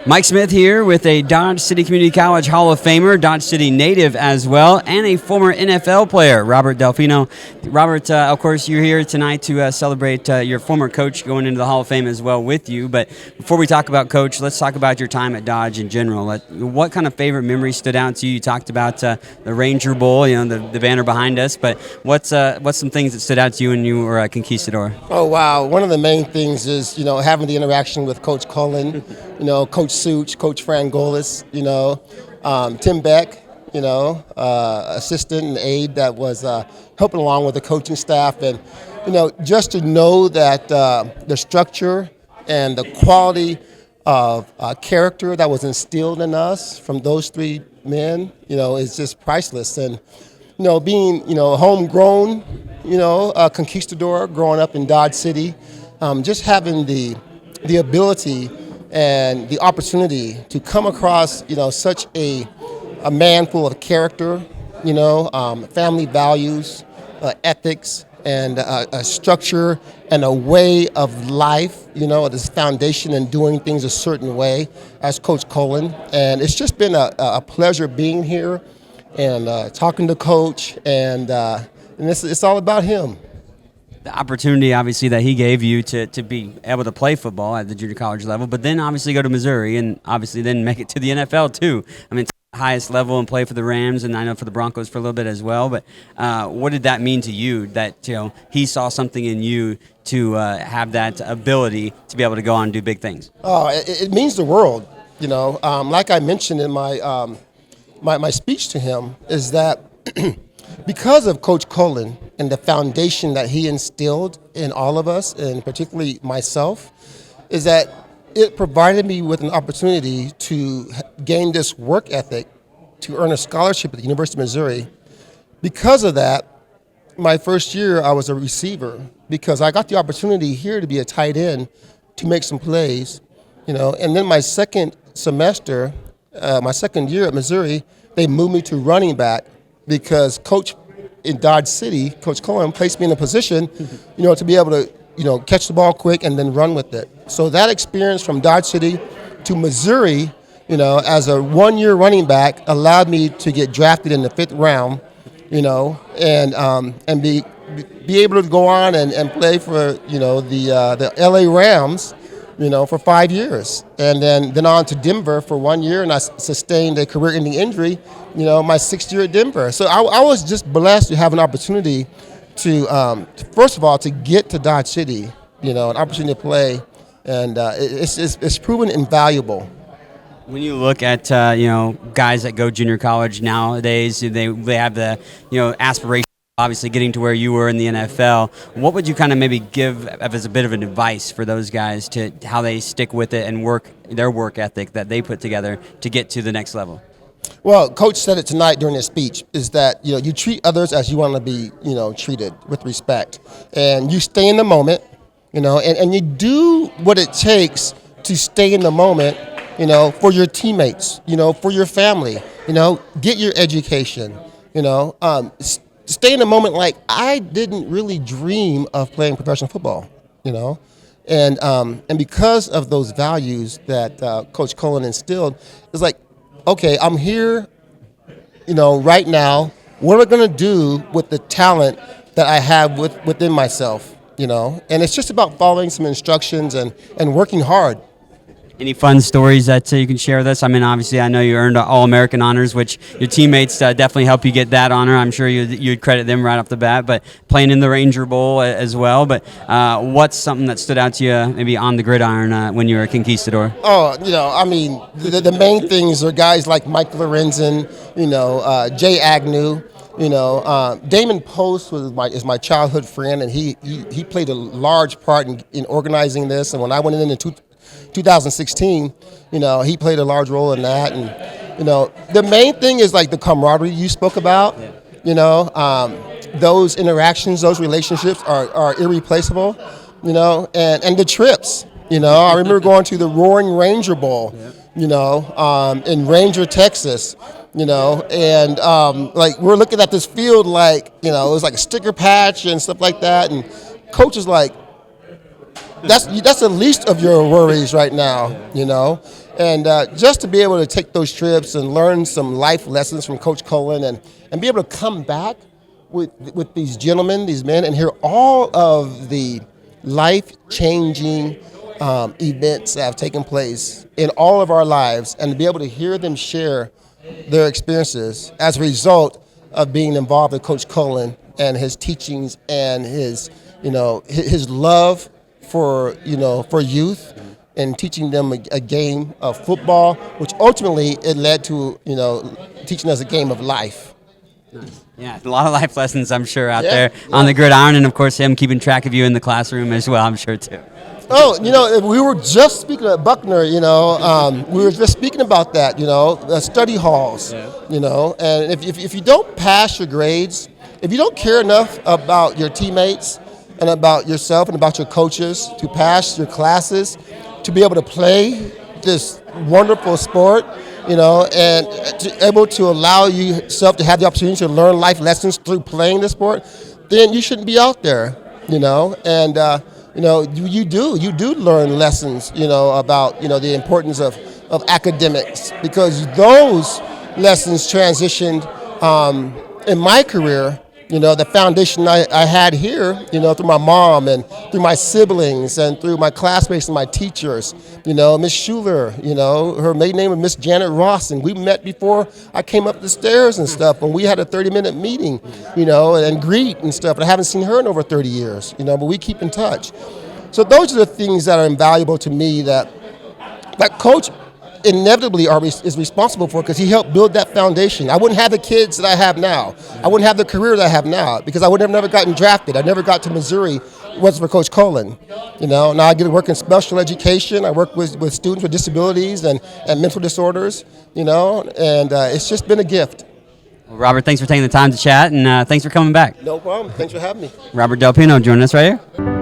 Mike Smith here with a Dodge City Community College Hall of Famer, Dodge City native as well, and a former NFL player, Robert Delpino. Robert, of course, you're here tonight to celebrate your former coach going into the Hall of Fame as well with you. But before we talk about Coach, let's talk about your time at Dodge in general. What kind of favorite memories stood out to you? You talked about the Ranger Bowl, the banner behind us, but what's some things that stood out to you when you were a Conquistador? Oh, wow. One of the main things is, having the interaction with Coach Cullen, Coach Such, Coach Frangolis, Tim Beck, assistant and aide that was helping along with the coaching staff. And, just to know that the structure and the quality of character that was instilled in us from those three men, is just priceless. And, being, homegrown, a Conquistador growing up in Dodge City, just having the ability and the opportunity to come across, such a man full of character, family values, ethics, and a structure and a way of life, this foundation and doing things a certain way as Coach Cullen. And it's just been a pleasure being here and talking to Coach, and it's all about him. The opportunity, obviously, that he gave you to be able to play football at the junior college level, but then obviously go to Missouri and obviously then make it to the NFL too. I mean, it's the highest level and play for the Rams, and I know for the Broncos for a little bit as well. But what did that mean to you that he saw something in you to have that ability to be able to go on and do big things? Oh, it means the world. Like I mentioned in my my speech to him, is that because of Coach Cullen and the foundation that he instilled in all of us, and particularly myself, is that it provided me with an opportunity to gain this work ethic to earn a scholarship at the University of Missouri. Because of that, my first year I was a receiver because I got the opportunity here to be a tight end to make some plays, and then my second semester, my second year at Missouri, they moved me to running back because Coach in Dodge City, Coach Cullen, placed me in a position, to be able to, catch the ball quick and then run with it. So that experience from Dodge City to Missouri, as a one-year running back, allowed me to get drafted in the 5th round, and be able to go on and play for, the LA Rams, for 5 years, and then on to Denver for 1 year, and I sustained a career-ending injury, my 6th year at Denver. So I was just blessed to have an opportunity to, first of all, to get to Dodge City, an opportunity to play, and it's proven invaluable. When you look at guys that go junior college nowadays, they have the aspiration. Obviously getting to where you were in the NFL, what would you kind of maybe give as a bit of an advice for those guys to how they stick with it and work their work ethic that they put together to get to the next level? Well, Coach said it tonight during his speech, is that you treat others as you want to be treated, with respect, and you stay in the moment, and you do what it takes to stay in the moment, for your teammates, for your family, get your education, stay in the moment. Like, I didn't really dream of playing professional football, and because of those values that Coach Cullen instilled, it's like, okay, I'm here, right now. What am I going to do with the talent that I have within myself, And it's just about following some instructions and working hard. Any fun stories that you can share with us? I mean, obviously, I know you earned All-American honors, which your teammates definitely help you get that honor. I'm sure you'd credit them right off the bat, but playing in the Ranger Bowl as well. But what's something that stood out to you maybe on the gridiron when you were a Conquistador? Oh, the main things are guys like Mike Lorenzen, Jay Agnew. Damon Post is my childhood friend, and he played a large part in organizing this. And when I went in 2016, he played a large role in that. And, the main thing is like the camaraderie you spoke about, those interactions, those relationships are irreplaceable, and the trips, I remember going to the Roaring Ranger Bowl, in Ranger, Texas, and like we're looking at this field like, it was like a sticker patch and stuff like that. And coach is like, that's the least of your worries right now, And just to be able to take those trips and learn some life lessons from Coach Cullen and be able to come back with these gentlemen, these men, and hear all of the life-changing events that have taken place in all of our lives, and to be able to hear them share their experiences as a result of being involved with Coach Cullen and his teachings and his love for youth and teaching them a game of football, which ultimately it led to teaching us a game of life. Yeah, a lot of life lessons, I'm sure, out there on the gridiron, and of course him keeping track of you in the classroom as well, I'm sure too. Oh, we were just speaking at Buckner, we were just speaking about that, study halls, and if you don't pass your grades, if you don't care enough about your teammates and about yourself and about your coaches to pass your classes, to be able to play this wonderful sport, and able to allow yourself to have the opportunity to learn life lessons through playing the sport, then you shouldn't be out there, and you do learn lessons, about, the importance of academics, because those lessons transitioned in my career, the foundation I had here, through my mom and through my siblings and through my classmates and my teachers, Miss Schuler, her maiden name was Miss Janet Ross, and we met before I came up the stairs and stuff, and we had a 30-minute meeting, and greet and stuff, but I haven't seen her in over 30 years, but we keep in touch. So those are the things that are invaluable to me that Coach inevitably is responsible for, because he helped build that foundation. I wouldn't have the kids that I have now. I wouldn't have the career that I have now, because I would have never gotten drafted. I never got to Missouri. It wasn't for Coach Cullen. Now I get to work in special education. I work with students with disabilities and mental disorders, and it's just been a gift. Well, Robert, thanks for taking the time to chat, and thanks for coming back. No problem. Thanks for having me. Robert Delpino joining us right here.